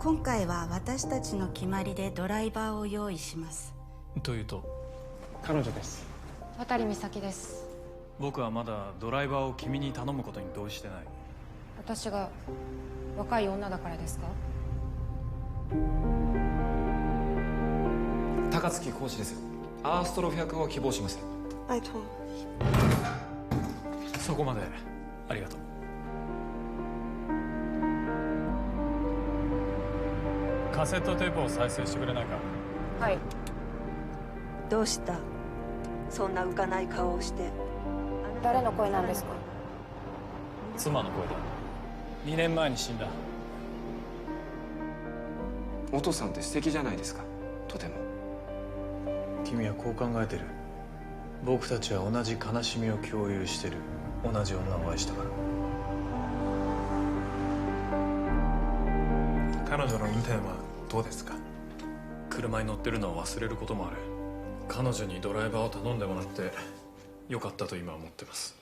今回は私たちの決まりでドライバーを用意します。というと？彼女です。渡美咲です。僕はまだドライバーを君に頼むことに同意してない。私が若い女だからですか？高槻コーチです。アーストロフ役を希望します。拜托。そこまでありがとう。カセットテープを再生してくれないか？はい。どうした？そんな浮かない顔をして。誰の声なんですか？妻の声だ。2年前に死んだ。お父さんって素敵じゃないですか。とても。君はこう考えてる。僕たちは同じ悲しみを共有してる。同じ女を愛したから。彼女の運転はどうですか？車に乗ってるのを忘れることもある。彼女にドライバーを頼んでもらってよかったと今は思ってます。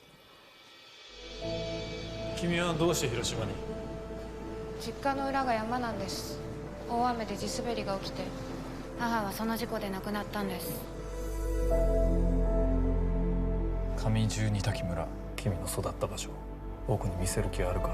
君はどうして広島に？実家の裏が山なんです。大雨で地滑りが起きて母はその事故で亡くなったんです。上十二滝村、君の育った場所、僕に見せる気はあるか？